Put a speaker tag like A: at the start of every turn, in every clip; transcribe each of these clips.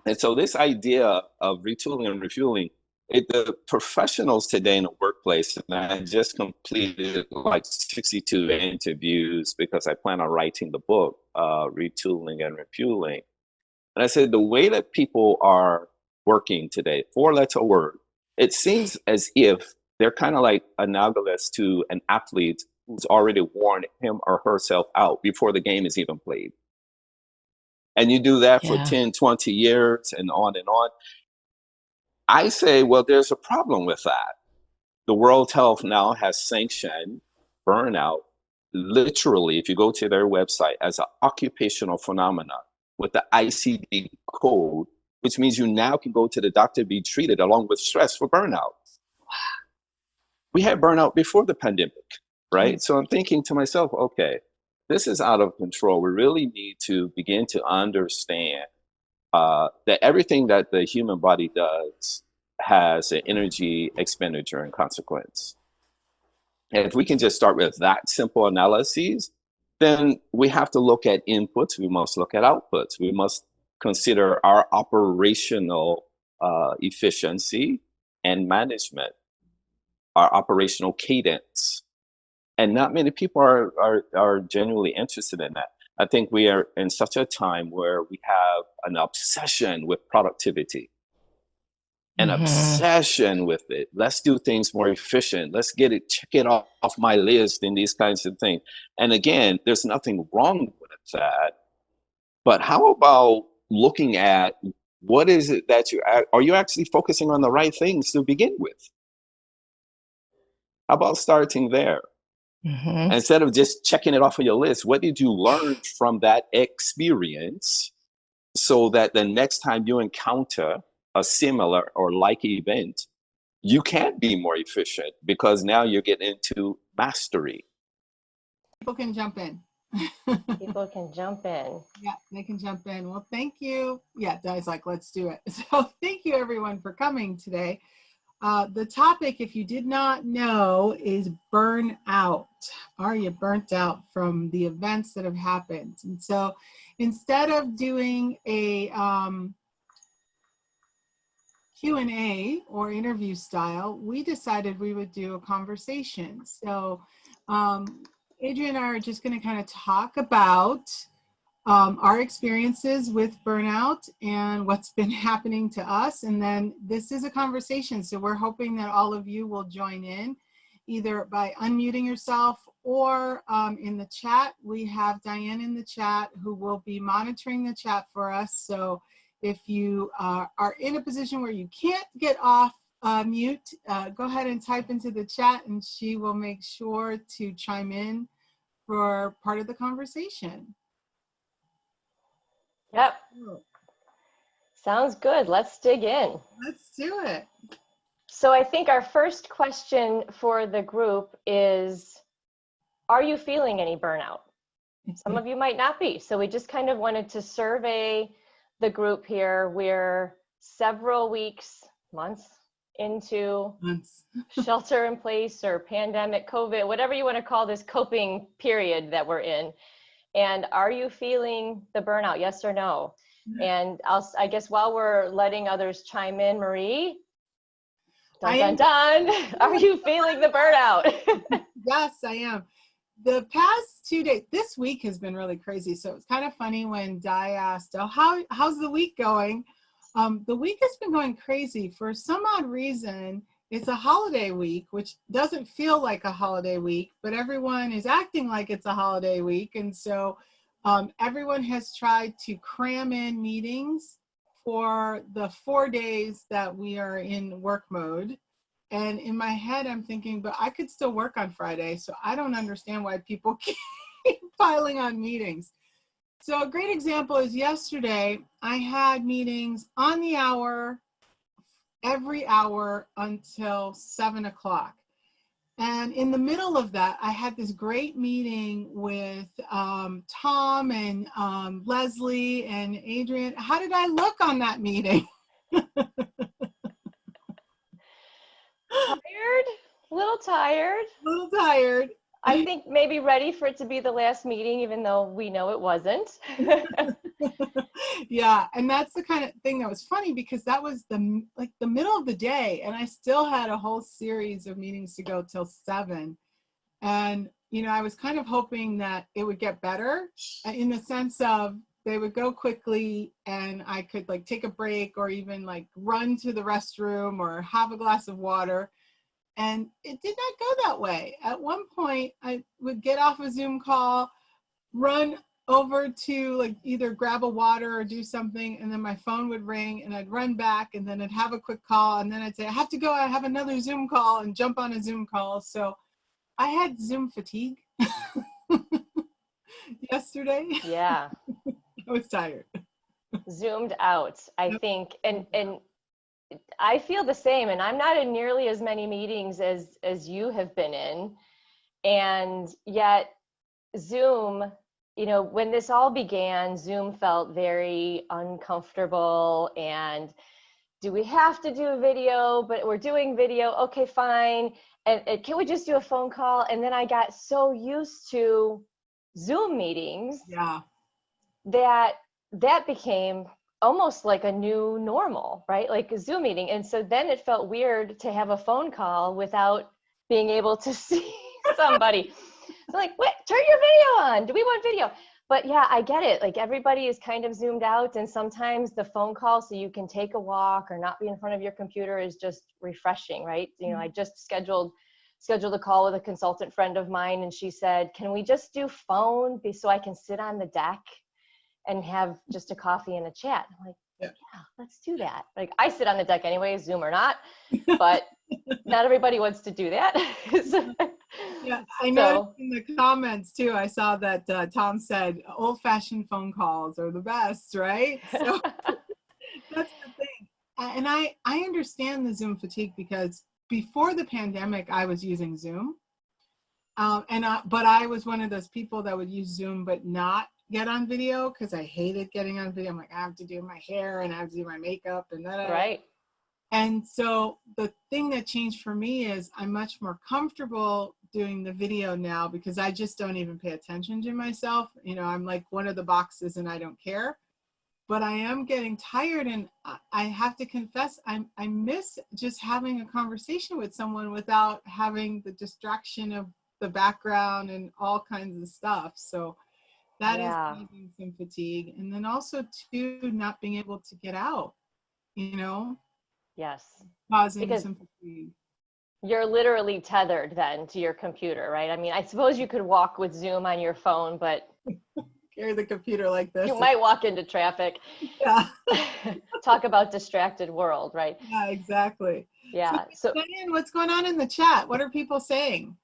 A: And so this idea of retooling and refueling, the professionals today in the workplace, and I just completed like 62 interviews because I plan on writing the book, Retooling and Refueling. And I said, the way that people are working today, four-letter word, it seems as if they're kind of like analogous to an athlete who's already worn him or herself out before the game is even played. And you do that for
B: Yeah.
A: 10, 20 years and on and on. I say, well, there's a problem with that. The World Health now has sanctioned burnout literally, if you go to their website, as an occupational phenomenon with the ICD code, which means you now can go to the doctor to be treated along with stress for burnout. We had burnout before the pandemic, right? So I'm thinking to myself, okay, this is out of control. We really need to begin to understand that everything that the human body does has an energy expenditure and consequence. And if we can just start with that simple analysis, then we have to look at inputs, we must look at outputs, we must consider our operational efficiency and management, our operational cadence. And not many people are genuinely interested in that. I think we are in such a time where we have an obsession with productivity, an
B: Hmm.
A: obsession with it. Let's do things more efficient. Let's get it, check it off my list and these kinds of things. And again, there's nothing wrong with that. But how about looking at what is it that are you actually focusing on the right things to begin with? How about starting there?
B: Hmm.
A: Instead of just checking it off of your list, what did you learn from that experience so that the next time you encounter a similar or like event, you can be more efficient because now you're getting into mastery.
C: People can jump in.
B: People can jump in.
C: Yeah, they can jump in. Well, thank you. Yeah, Di's like, let's do it. So thank you everyone for coming today. The topic, if you did not know, is burnout. Are you burnt out from the events that have happened? And so instead of doing a Q&A or interview style, we decided we would do a conversation. So Adrienne and I are just going to kind of talk about our experiences with burnout and what's been happening to us. And then this is a conversation. So we're hoping that all of you will join in either by unmuting yourself or in the chat. We have Diane in the chat who will be monitoring the chat for us. So if you are in a position where you can't get off mute, go ahead and type into the chat and she will make sure to chime in for part of the conversation.
B: Yep. Sounds good. Let's dig in.
C: Let's do it.
B: So I think our first question for the group is, are you feeling any burnout? Some of you might not be. So we just kind of wanted to survey the group here. We're several weeks, months into shelter in place or pandemic, COVID, whatever you want to call this coping period that we're in. And are you feeling the burnout? Yes or no? And I guess while we're letting others chime in, Marie, dun, dun, dun, are you feeling the burnout?
C: Yes, I am. The past 2 days, this week has been really crazy. So it's kind of funny when Di asked, oh, how's the week going? The week has been going crazy. For some odd reason, it's a holiday week, which doesn't feel like a holiday week, but everyone is acting like it's a holiday week. And so everyone has tried to cram in meetings for the 4 days that we are in work mode. And in my head, I'm thinking, but I could still work on Friday. So I don't understand why people keep piling on meetings. So a great example is yesterday, I had meetings on the hour, every hour until 7 o'clock. And in the middle of that, I had this great meeting with Tom and Leslie and Adrienne. How did I look on that meeting?
B: Tired? A little tired.
C: A little tired.
B: I think maybe ready for it to be the last meeting, even though we know it wasn't.
C: Yeah, and that's the kind of thing that was funny because that was the middle of the day, and I still had a whole series of meetings to go till 7. And I was kind of hoping that it would get better in the sense of they would go quickly and I could like take a break or even like run to the restroom or have a glass of water. And it did not go that way. At one point, I would get off a Zoom call, run over to like either grab a water or do something, and then my phone would ring and I'd run back and then I'd have a quick call and then I'd say, I have to go, I have another Zoom call, and jump on a Zoom call. So I had Zoom fatigue yesterday.
B: Yeah.
C: I was tired.
B: Zoomed out, I think. And I feel the same, and I'm not in nearly as many meetings as you have been in. And yet Zoom, when this all began, Zoom felt very uncomfortable. And do we have to do a video? But we're doing video. Okay, fine. And can we just do a phone call? And then I got so used to Zoom meetings
C: Yeah.
B: that became almost like a new normal, right? Like a Zoom meeting. And so then it felt weird to have a phone call without being able to see somebody. So like, wait, turn your video on. Do we want video? But yeah, I get it. Like everybody is kind of zoomed out, and sometimes the phone call so you can take a walk or not be in front of your computer is just refreshing, right? I just scheduled a call with a consultant friend of mine, and she said, can we just do phone so I can sit on the deck and have just a coffee and a chat? I'm like, yeah, let's do that. Like I sit on the deck anyway, Zoom or not, but not everybody wants to do that.
C: Yeah, I know in the comments too, I saw that Tom said old-fashioned phone calls are the best, right? So that's the thing. And I understand the Zoom fatigue because before the pandemic, I was using Zoom. But I was one of those people that would use Zoom but not get on video because I hated getting on video. I'm like, I have to do my hair and I have to do my makeup and that.
B: Right.
C: And so the thing that changed for me is I'm much more comfortable doing the video now because I just don't even pay attention to myself. I'm like one of the boxes and I don't care. But I am getting tired, and I have to confess, I miss just having a conversation with someone without having the distraction of the background and all kinds of stuff. So that is causing some fatigue. And then also too, not being able to get out,
B: Yes.
C: Causing some fatigue.
B: You're literally tethered then to your computer, right? I mean, I suppose you could walk with Zoom on your phone, but
C: carry the computer like this.
B: You might walk into traffic.
C: Yeah.
B: Talk about distracted world, right?
C: Yeah, exactly.
B: Yeah.
C: So Diane, what's going on in the chat? What are people saying?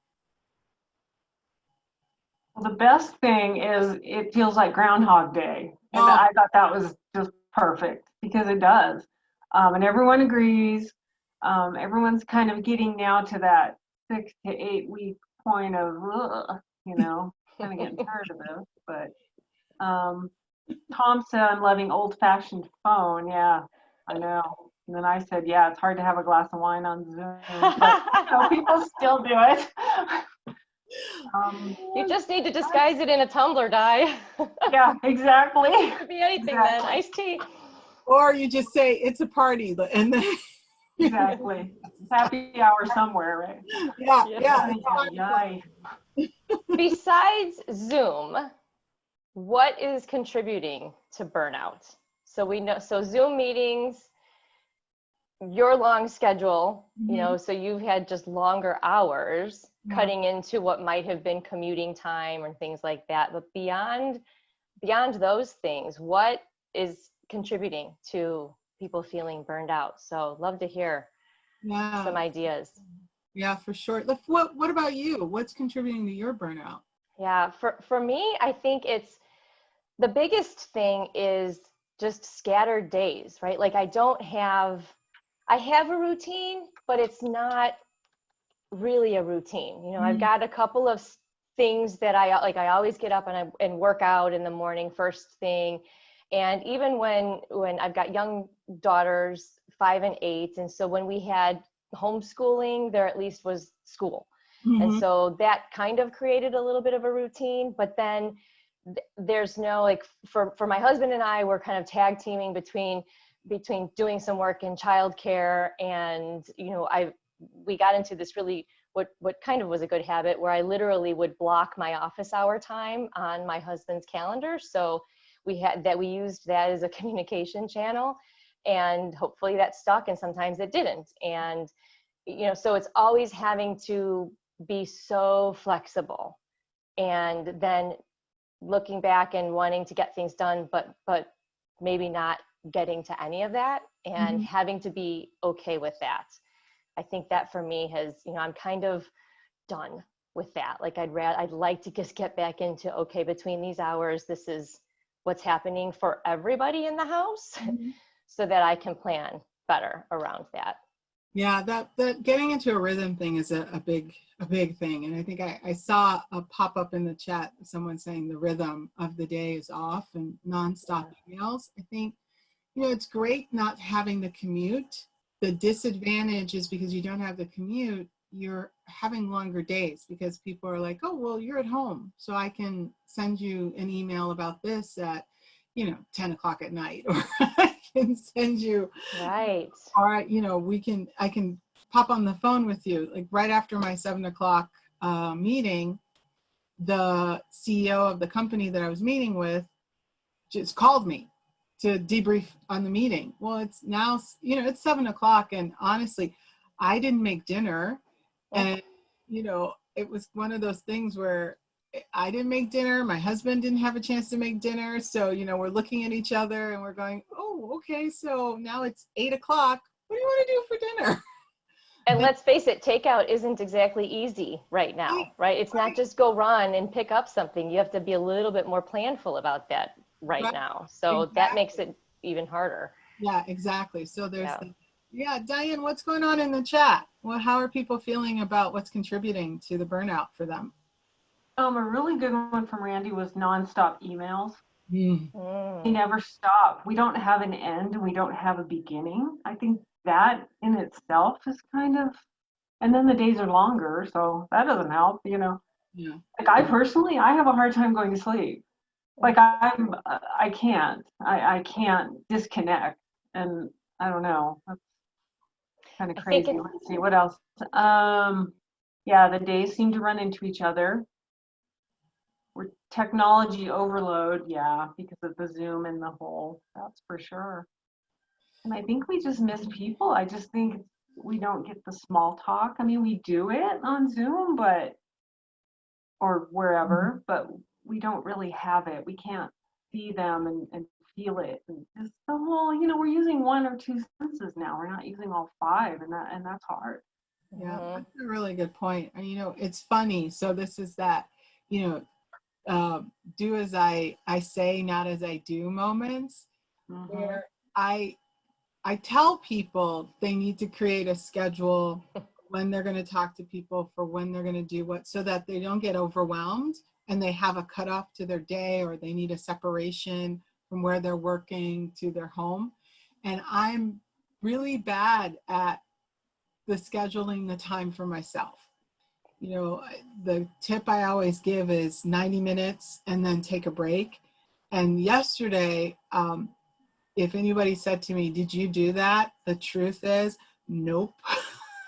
D: Well, the best thing is it feels like Groundhog Day. And I thought that was just perfect because it does. And everyone agrees. Everyone's kind of getting now to that 6 to 8 week point of, kind of getting tired of this. But Tom said, I'm loving old-fashioned phone. Yeah, I know. And then I said, yeah, it's hard to have a glass of wine on Zoom. But people still do it.
B: You just need to disguise it in a tumbler, Di.
D: Yeah, exactly.
B: It could be anything then. Iced tea.
C: Or you just say it's a party and then
D: exactly. Happy hour somewhere, right?
C: Yeah.
B: Besides Zoom, what is contributing to burnout? So we know, so Zoom meetings, your long schedule, so you've had just longer hours cutting into what might have been commuting time or things like that. But beyond those things, what is contributing to people feeling burned out? So love to hear some ideas.
C: Yeah, for sure. What about you? What's contributing to your burnout?
B: Yeah, for me, I think it's the biggest thing is just scattered days, right? Like I have a routine, but it's not really a routine. I've got a couple of things that I always get up and work out in the morning first thing. And even when I've got young daughters, 5 and 8. And so when we had homeschooling, there at least was school. And
C: Mhm.
B: so that kind of created a little bit of a routine, but then there's no, like, for my husband and I, we're kind of tag teaming between doing some work in childcare, and we got into this really what kind of was a good habit where I literally would block my office hour time on my husband's calendar. So we used that as a communication channel, and hopefully that stuck, and sometimes it didn't. And so it's always having to be so flexible, and then looking back and wanting to get things done, but maybe not getting to any of that, and
C: Mhm.
B: having to be okay with that. I think that for me has, I'm kind of done with that. Like I'd like to just get back into, okay, between these hours, this is what's happening for everybody in the house,
C: Mhm.
B: so that I can plan better around that.
C: Yeah, that getting into a rhythm thing is a big thing. And I think I saw a pop up in the chat, someone saying the rhythm of the day is off and nonstop emails. I think, it's great not having the commute. The disadvantage is because you don't have the commute, you're having longer days because people are like, oh, well, you're at home, so I can send you an email about this at, 10 o'clock at night, or I can send you,
B: Right.
C: or, I can pop on the phone with you. Like right after my 7 o'clock meeting, the CEO of the company that I was meeting with just called me to debrief on the meeting. Well, it's now, it's 7 o'clock, and honestly, I didn't make dinner. And, it was one of those things where I didn't make dinner. My husband didn't have a chance to make dinner. So, we're looking at each other and we're going, oh, okay. So now it's 8 o'clock. What do you want to do for dinner?
B: And let's face it, takeout isn't exactly easy right now, right? It's not just go run and pick up something. You have to be a little bit more planful about that right
C: Right.
B: now. So that
C: Exactly.
B: makes it even harder.
C: Yeah, exactly. So there's
B: Yeah.
C: yeah, Diane, what's going on in the chat? How are people feeling about what's contributing to the burnout for them?
D: A really good one from Randy was nonstop emails.
C: Mm.
D: They
B: Mm.
D: never stop. We don't have an end. We don't have a beginning. I think that in itself is kind of, and then the days are longer, so that doesn't help,
C: Yeah.
D: Like I personally, I have a hard time going to sleep. Like I can't. I can't disconnect, and I don't know. That's kind of
B: I think
D: crazy. Let's see what else. Yeah, the days seem to run into each other. We're technology overload, yeah, because of the Zoom and the whole. That's for sure. And I think we just miss people. I just think we don't get the small talk. I mean, we do it on Zoom, or wherever, but we don't really have it. We can't see them and feel it. And just the whole, we're using one or two senses now. We're not using all five, and that's hard.
C: Yeah,
B: Mhm.
C: that's a really good point. And it's funny. So this is that, you know, do as I say, not as I do moments,
D: Mm-hmm.
C: where I tell people they need to create a schedule when they're going to talk to people, for when they're going to do what, so that they don't get overwhelmed and they have a cutoff to their day, or they need a separation from where they're working to their home. And I'm really bad at the scheduling the time for myself. The tip I always give is 90 minutes and then take a break. And yesterday, if anybody said to me, did you do that? The truth is, nope,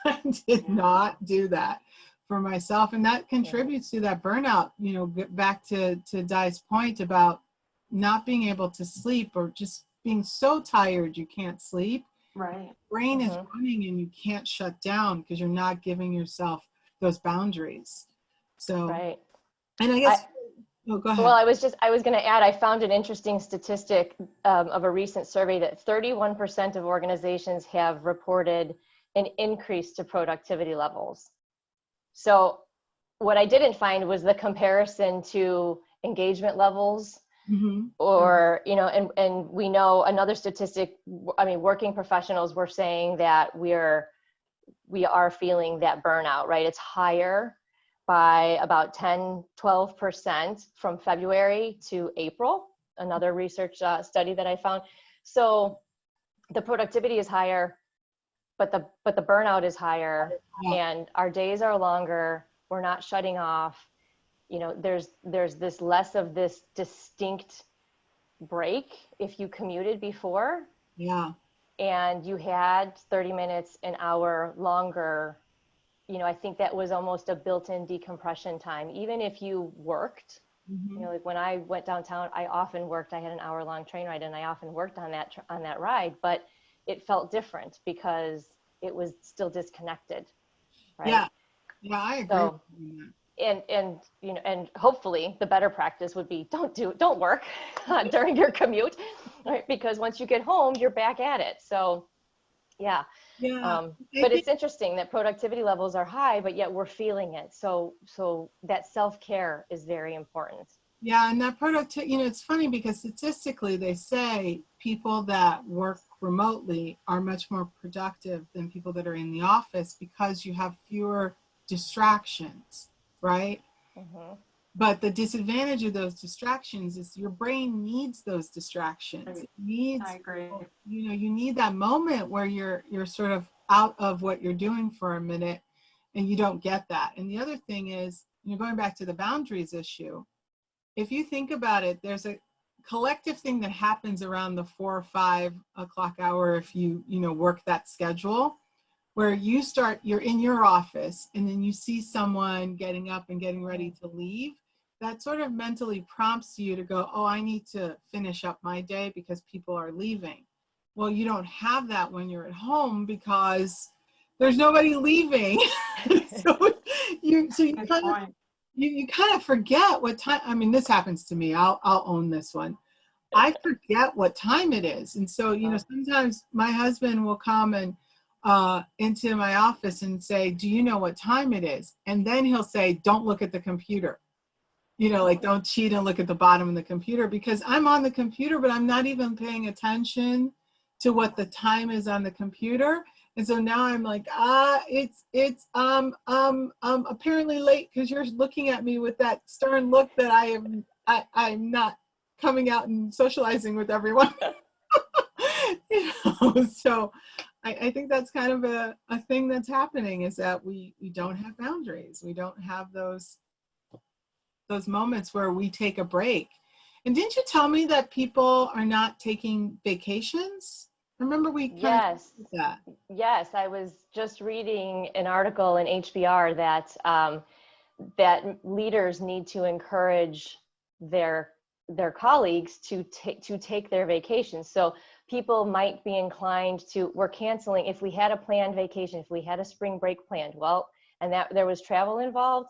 C: I did not do that for myself. And that contributes to that burnout. Get back to Di's point about not being able to sleep, or just being so tired you can't sleep.
D: Right.
C: Brain is
B: Mhm.
C: running and you can't shut down because you're not giving yourself those boundaries. So,
B: Right.
C: and I
B: I,
C: guess, oh, go
B: well,
C: ahead.
B: I was going to add, I found an interesting statistic of a recent survey that 31% of organizations have reported an increase to productivity levels. So what I didn't find was the comparison to engagement levels,
C: Mm-hmm.
B: or, and we know another statistic. I mean, working professionals were saying that we are feeling that burnout, right? It's higher by about 10-12% from February to April, another research study that I found. So the productivity is higher, but the burnout is higher,
C: Yeah.
B: and our days are longer, we're not shutting off. You know, there's this less of this distinct break if you commuted before.
C: Yeah.
B: And you had 30 minutes, an hour longer, you know, I think that was almost a built-in decompression time. Even if you worked, you know, like when I went downtown, I often worked. I had an hour-long train ride, and I often worked on that ride, but it felt different because it was still disconnected, right?
C: Yeah, yeah, I agree
B: So,
C: with you on that.
B: and you know, and hopefully the better practice would be don't work during your commute, right? Because once you get home, you're back at it. So yeah.
C: Yeah,
B: But it's interesting that productivity levels are high, but yet we're feeling it. So that self-care is very important.
C: yeah, and that productivity, you know, it's funny because statistically they say people that work remotely are much more productive than people that are in the office because you have fewer distractions, right?
B: Mm-hmm.
C: But the disadvantage of those distractions is your brain needs those distractions. It needs,
D: I agree.
C: you know, you need that moment where you're sort of out of what you're doing for a minute, and you don't get that. And the other thing is, you know, going back to the boundaries issue, if you think about it, there's a collective thing that happens around the 4 or 5 o'clock hour if you know, work that schedule, where you're in your office and then you see someone getting up and getting ready to leave. That sort of mentally prompts you to go, oh, I need to finish up my day because people are leaving. Well, you don't have that when you're at home because there's nobody leaving. so you kind of forget what time. I mean, this happens to me. I'll own this one. I forget what time it is. And so, you know, sometimes my husband will come and into my office and say, do you know what time it is? And then he'll say, don't look at the computer. You know, like don't cheat and look at the bottom of the computer, because I'm on the computer, but I'm not even paying attention to what the time is on the computer. And so now I'm like, it's apparently late because you're looking at me with that stern look that I'm not coming out and socializing with everyone. You know, so I think that's kind of a thing that's happening, is that we don't have boundaries. We don't have those moments where we take a break. And didn't you tell me that people are not taking vacations? Remember we kind of did that.
B: Yes, I was just reading an article in HBR that that leaders need to encourage their colleagues to take their vacations. So people might be inclined to, we're canceling, if we had a planned vacation, if we had a spring break planned, well, and that there was travel involved,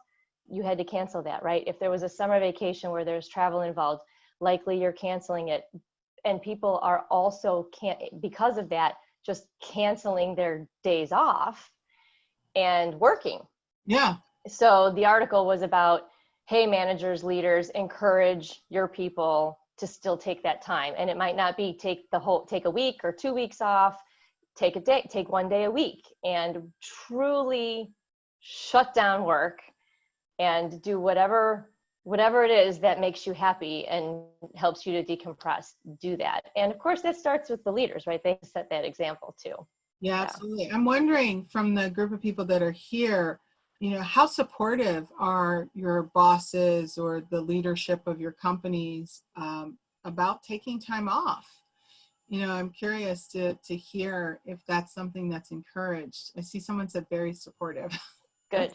B: you had to cancel that, right? If there was a summer vacation where there's travel involved, likely you're canceling it. And people are also because of that, just canceling their days off and working.
C: Yeah.
B: So the article was about, hey, managers, leaders, encourage your people to still take that time. And it might not be take a week or 2 weeks off, take a day, take 1 day a week, and truly shut down work and do whatever it is that makes you happy and helps you to decompress. Do that. And of course that starts with the leaders, right? They set that example too.
C: Yeah, absolutely. I'm wondering, from the group of people that are here, you know, how supportive are your bosses or the leadership of your companies about taking time off? You know, I'm curious to hear if that's something that's encouraged. I see someone said very supportive.
B: Good.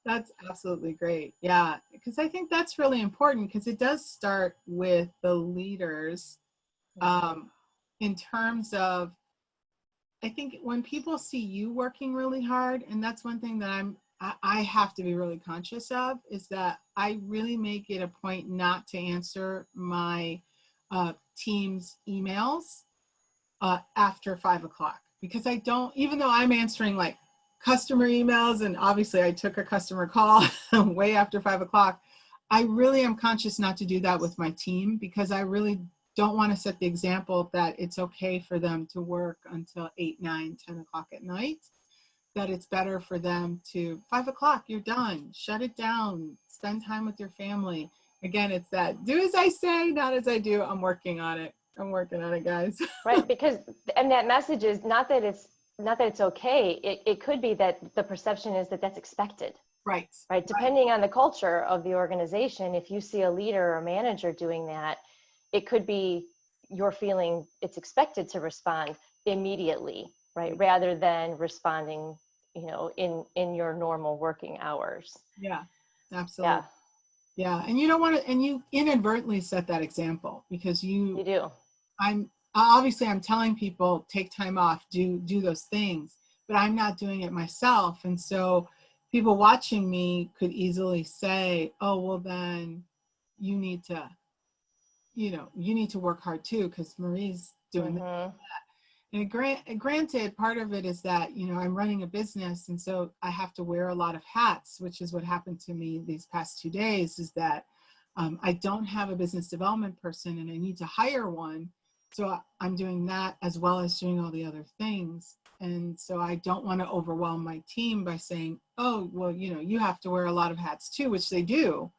C: That's absolutely great. Yeah, because I think that's really important, because it does start with the leaders in terms of, I think when people see you working really hard, and that's one thing that I have to be really conscious of, is that I really make it a point not to answer my team's emails after 5 o'clock, because I don't, even though I'm answering like customer emails, and obviously I took a customer call way after 5 o'clock, I really am conscious not to do that with my team, because I really don't want to set the example that it's okay for them to work until 8, 9, 10 o'clock at night, that it's better for them to 5 o'clock, you're done, shut it down, spend time with your family. Again, it's that do as I say, not as I do. I'm working on it, guys.
B: Right, because, and that message is not that it's not that it's okay. It could be that the perception is that that's expected.
C: Right.
B: Right. Depending on the culture of the organization, if you see a leader or manager doing that, it could be you're feeling it's expected to respond immediately, right? Rather than responding, in your normal working hours.
C: Yeah, absolutely.
B: Yeah.
C: Yeah. And you don't want to, and you inadvertently set that example because
B: You do.
C: I'm telling people take time off, do those things, but I'm not doing it myself. And so people watching me could easily say, oh, well then you need to work hard too, because Marie's doing that. And granted, part of it is that, I'm running a business, and so I have to wear a lot of hats, which is what happened to me these past 2 days, is that I don't have a business development person and I need to hire one. So I'm doing that as well as doing all the other things. And so I don't want to overwhelm my team by saying, oh, well, you have to wear a lot of hats too, which they do.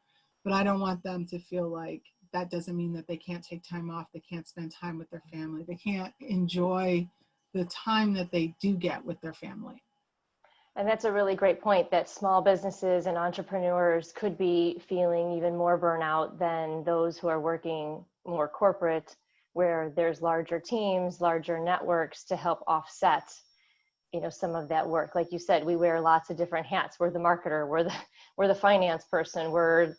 C: But I don't want them to feel like that doesn't mean that they can't take time off. They can't spend time with their family. They can't enjoy the time that they do get with their family.
B: And that's a really great point, that small businesses and entrepreneurs could be feeling even more burnout than those who are working more corporate, where there's larger teams, larger networks to help offset, some of that work. Like you said, we wear lots of different hats. We're the marketer, we're the finance person, we're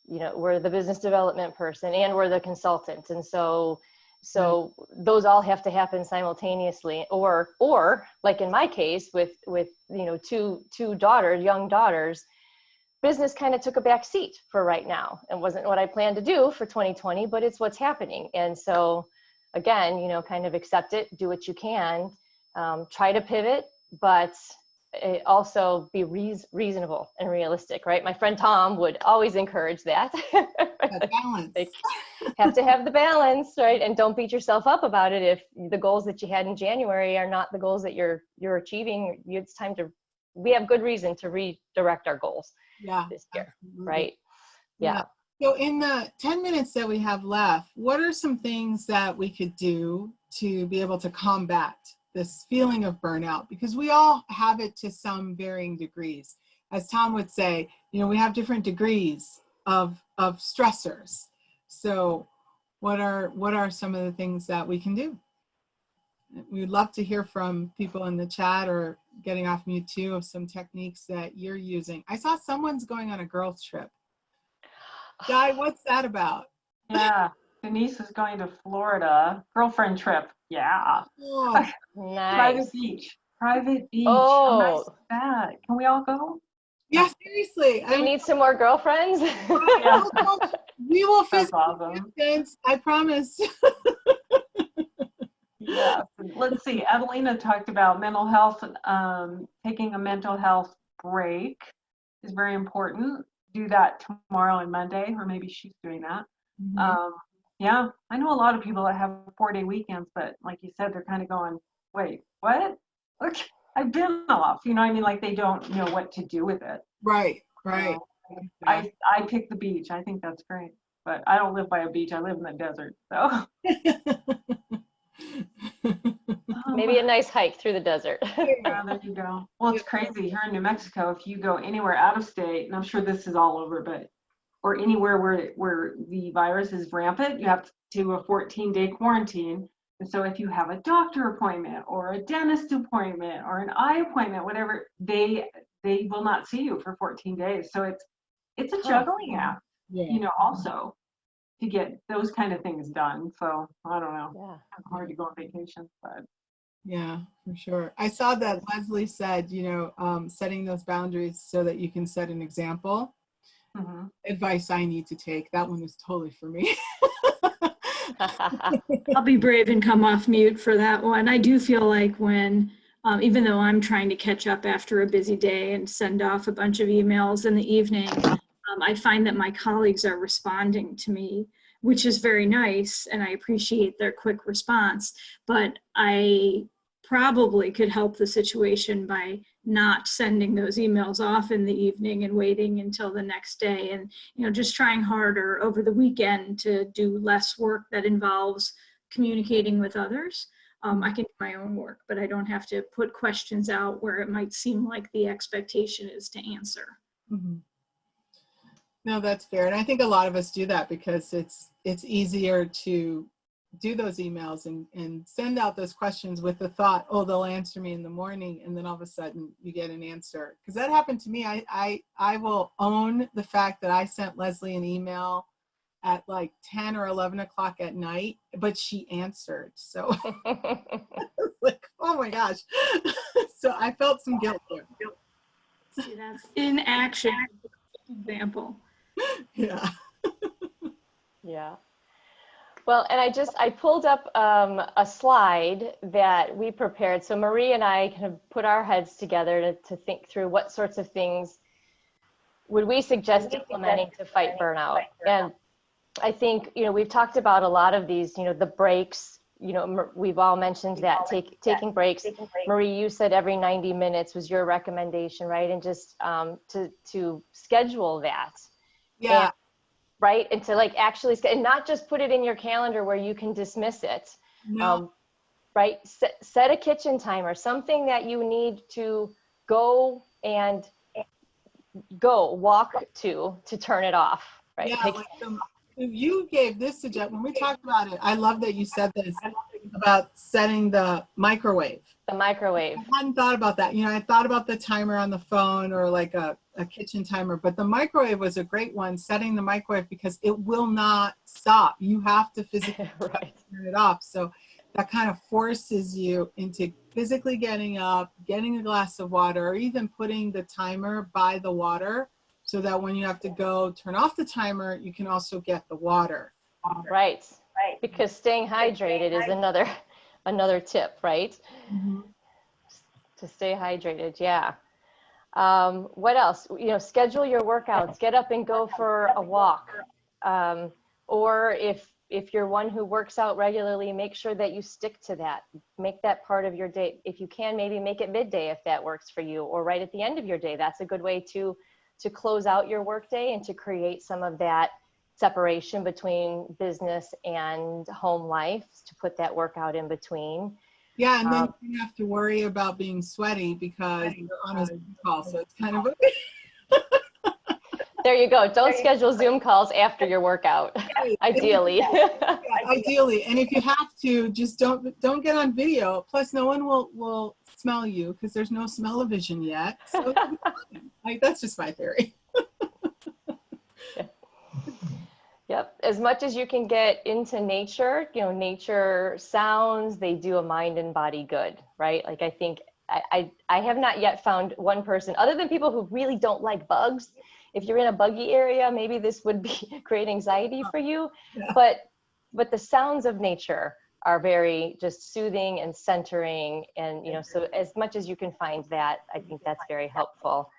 B: the business development person, and we're the consultant. And so those all have to happen simultaneously, or like in my case with two daughters, young daughters, business kind of took a back seat for right now, and wasn't what I planned to do for 2020, but it's what's happening. And so again, kind of accept it, do what you can, try to pivot, but also be reasonable and realistic, right? My friend Tom would always encourage that.
C: Balance.
B: They have to have the balance, right? And don't beat yourself up about it if the goals that you had in January are not the goals that you're achieving. It's time we have good reason to redirect our goals this year,
C: absolutely.
B: right? Yeah.
C: So in the 10 minutes that we have left, what are some things that we could do to be able to combat this feeling of burnout? Because we all have it to some varying degrees. As Tom would say, we have different degrees of stressors. So what are some of the things that we can do? We'd love to hear from people in the chat or getting off mute too, of some techniques that you're using. I saw someone's going on a girls trip. Di, what's that about?
D: Yeah, Denise is going to Florida. Girlfriend trip. Yeah.
C: Oh,
B: Nice.
D: Private beach.
B: Oh.
D: How nice is that? Can we all go?
C: yeah, seriously.
B: We need some more girlfriends.
D: Yeah.
C: We will
D: That's
C: physically
D: awesome.
C: distance, I promise.
D: Yeah. Let's see. Adelina talked about mental health. Taking a mental health break is very important. Do that tomorrow and Monday, or maybe she's doing that. Yeah, I know a lot of people that have 4-day weekends, but like you said, they're kind of going, wait, what? Look, I've been off. You know what I mean? Like they don't know what to do with it.
C: Right.
D: I pick the beach. I think that's great. But I don't live by a beach. I live in the desert. So
B: Maybe a nice hike through the desert.
D: yeah, there you go. Well, it's crazy here in New Mexico. If you go anywhere out of state, and I'm sure this is all over, but or anywhere where the virus is rampant, you have to do a 14-day quarantine. And so if you have a doctor appointment or a dentist appointment or an eye appointment, whatever, they will not see you for 14 days. So it's a juggling act, also to get those kind of things done. So I don't know.
B: Yeah.
D: It's hard to go on vacation, but
C: Yeah, for sure. I saw that Leslie said, setting those boundaries so that you can set an example. Advice I need to take. That one is totally for me.
E: I'll be brave and come off mute for that one. I do feel like when, even though I'm trying to catch up after a busy day and send off a bunch of emails in the evening, I find that my colleagues are responding to me, which is very nice, and I appreciate their quick response, but I probably could help the situation by not sending those emails off in the evening and waiting until the next day, and just trying harder over the weekend to do less work that involves communicating with others. I can do my own work, but I don't have to put questions out where it might seem like the expectation is to answer.
C: Mhm. No, that's fair. And I think a lot of us do that because it's easier to do those emails and send out those questions with the thought, oh, they'll answer me in the morning. And then all of a sudden you get an answer. Because that happened to me. I will own the fact that I sent Leslie an email at like 10 or 11 o'clock at night, but she answered. So like, oh my gosh. So I felt some guilt there.
E: See, that's in action example.
C: Yeah.
B: Yeah. Well, and I pulled up a slide that we prepared. So Marie and I kind of put our heads together to think through what sorts of things would we suggest implementing to fight burnout. And I think, we've talked about a lot of these, the breaks, we've all mentioned that taking breaks. Marie, you said every 90 minutes was your recommendation, right? And just to schedule that.
C: Yeah.
B: And, right. And to like actually, and not just put it in your calendar where you can dismiss it.
C: No.
B: Right. Set a kitchen timer, something that you need to go walk to turn it off. Right.
C: Yeah, like you gave this suggestion when we talked about it. I love that you said this about setting the microwave.
B: The microwave.
C: I hadn't thought about that. I thought about the timer on the phone or like a kitchen timer, but the microwave was a great one, setting the microwave, because it will not stop. You have to physically turn it off. So that kind of forces you into physically getting up, getting a glass of water, or even putting the timer by the water so that when you have to go turn off the timer, you can also get the water.
B: Right. Because staying hydrated is another tip, right?
C: Mm-hmm.
B: To stay hydrated. Yeah. What else? Schedule your workouts, get up and go for a walk. Or if you're one who works out regularly, make sure that you stick to that. Make that part of your day. If you can, maybe make it midday if that works for you, or right at the end of your day. That's a good way to close out your workday and to create some of that separation between business and home life, to put that workout in between.
C: Yeah, and then you have to worry about being sweaty because you're on a Zoom call, so it's kind of
B: There you go. Don't schedule Zoom calls after your workout, ideally.
C: Yeah, ideally, and if you have to, just don't get on video. Plus, no one will smell you because there's no smell-o-vision yet. So like, that's just my theory.
B: Yep. As much as you can get into nature, nature sounds, they do a mind and body good, right? Like I think I have not yet found one person, other than people who really don't like bugs. If you're in a buggy area, maybe this would create anxiety for you. Yeah. But the sounds of nature are very just soothing and centering. And, so as much as you can find that, I think that's very helpful.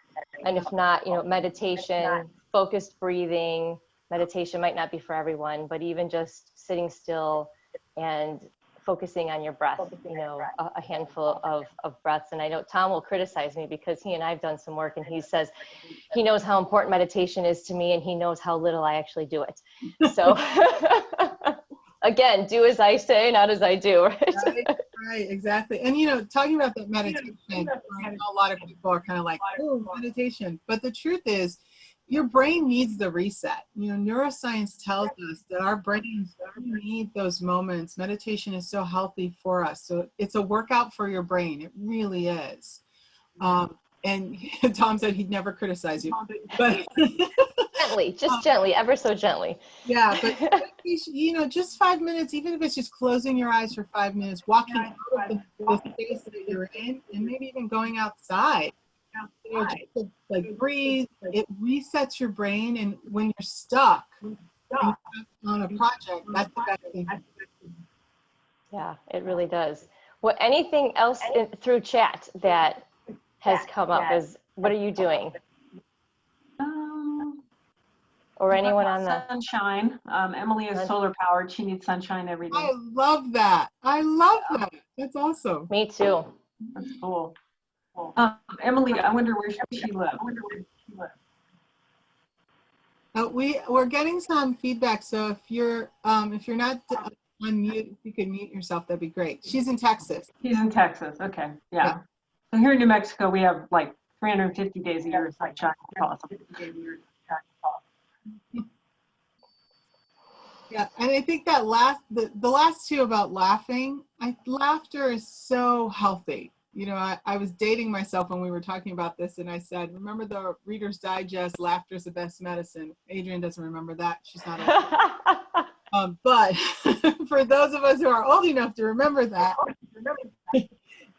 B: And if not, meditation, focused breathing. Meditation might not be for everyone, but even just sitting still and focusing on your breath, a handful of breaths. And I know Tom will criticize me because he and I have done some work, and he says he knows how important meditation is to me, and he knows how little I actually do it. So again, do as I say, not as I do.
C: Right, exactly. And talking about that meditation, I know a lot of people are kind of like, oh, meditation. But the truth is, your brain needs the reset. Neuroscience tells us that our brains need those moments. Meditation is so healthy for us. So it's a workout for your brain. It really is. And Tom said he'd never criticize you. But
B: gently, ever so gently.
C: Yeah, but just 5 minutes, even if it's just closing your eyes for 5 minutes, walking out of the space that you're in, and maybe even going outside. Just to, like, breathe. It resets your brain, and when you're stuck on a project, that's the best thing.
B: Yeah, it really does. Well, anything else through chat that has come up? What are you doing? Or anyone on the
D: sunshine? Emily is solar powered. She needs sunshine every day.
C: I love that. That's awesome.
B: Me too.
D: That's cool. Emily, I wonder where she lives.
C: We're getting some feedback, so if you're not unmute. If you could mute yourself, that'd be great. She's in Texas.
D: He's in Texas. Okay. Yeah. So here in New Mexico, we have like 350 days a year of sunshine.
C: Yeah, and I think that the last two about laughing, laughter is so healthy. You know, I was dating myself when we were talking about this, and I said, remember the Reader's Digest, laughter is the best medicine. Adrienne doesn't remember that. She's not old. But for those of us who are old enough to remember that,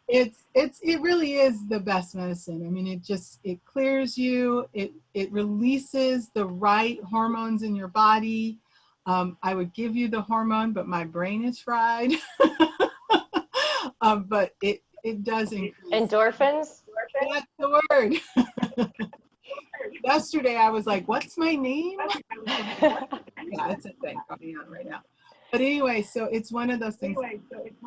C: it really is the best medicine. I mean, it clears you. It releases the right hormones in your body. I would give you the hormone, but my brain is fried. But it does increase.
B: Endorphins?
C: That's the word. Yesterday I was like, what's my name? Yeah, it's a thing going on right now. But anyway, so it's one of those things.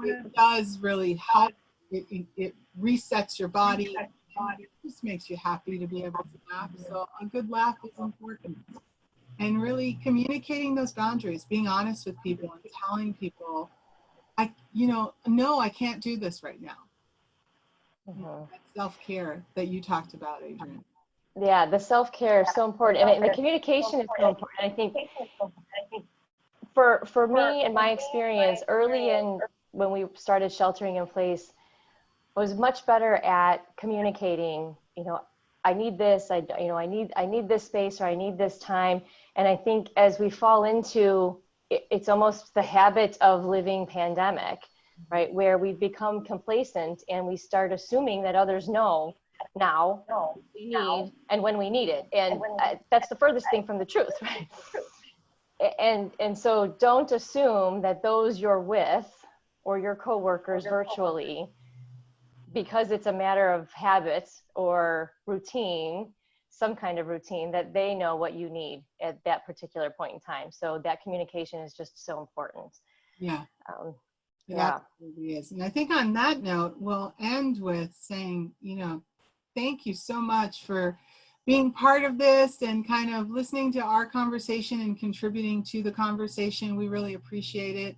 C: It does really help. It resets your body. It just makes you happy to be able to laugh. So a good laugh is important. And really communicating those boundaries, being honest with people and telling people, no, I can't do this right now. That self-care that you talked about, Adrienne.
B: Yeah, the self-care is so important. And the communication is so important. I think for me and my experience early in when we started sheltering in place, I was much better at communicating, I need this, I need this space, or I need this time. And I think as we fall into, it's almost the habit of living pandemic, right? Where we become complacent and we start assuming that others know now we need and when we need it. And that's the furthest thing from the truth, right? And so don't assume that those you're with or your coworkers virtually, because it's a matter of habits or routine, some kind of routine, that they know what you need at that particular point in time. So that communication is just so important.
C: Yeah, it absolutely is. And I think on that note, we'll end with saying, thank you so much for being part of this and kind of listening to our conversation and contributing to the conversation. We really appreciate it.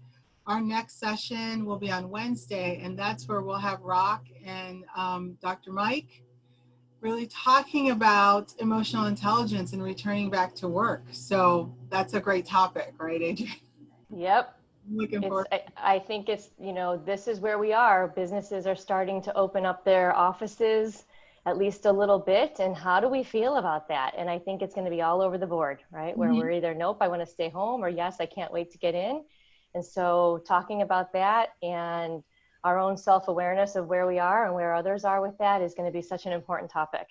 C: Our next session will be on Wednesday, and that's where we'll have Rock and Dr. Mike really talking about emotional intelligence and returning back to work. So that's a great topic, right, Adrienne?
B: Yep.
C: Looking forward.
B: I think it's, this is where we are. Businesses are starting to open up their offices at least a little bit. And how do we feel about that? And I think it's going to be all over the board, right? Where we're either, nope, I want to stay home, or yes, I can't wait to get in. And so talking about that and our own self-awareness of where we are and where others are with that is going to be such an important topic.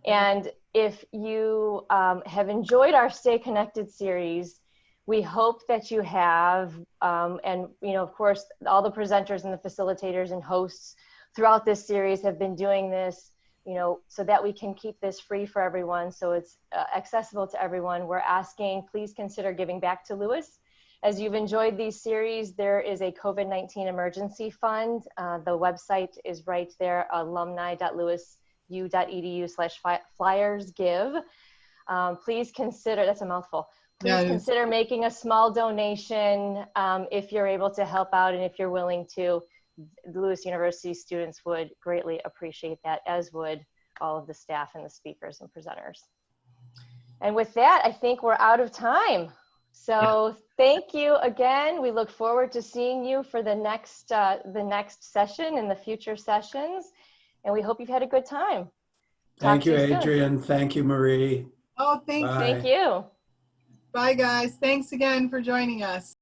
B: And if you have enjoyed our Stay Connected series, we hope that you have, and of course, all the presenters and the facilitators and hosts throughout this series have been doing this, so that we can keep this free for everyone, so it's accessible to everyone. We're asking, please consider giving back to Lewis. As you've enjoyed these series, there is a COVID-19 emergency fund. The website is right there, alumni.lewisu.edu/flyersgive. Please consider, that's a mouthful. Please consider making a small donation if you're able to help out, and if you're willing to. The Lewis University students would greatly appreciate that, as would all of the staff and the speakers and presenters. And with that, I think we're out of time. So thank you again. We look forward to seeing you for the next session and the future sessions. And we hope you've had a good time.
F: Thank you, Adrienne. Thank you, Marie.
C: Oh, thank you.
B: Thank you.
C: Bye, guys. Thanks again for joining us.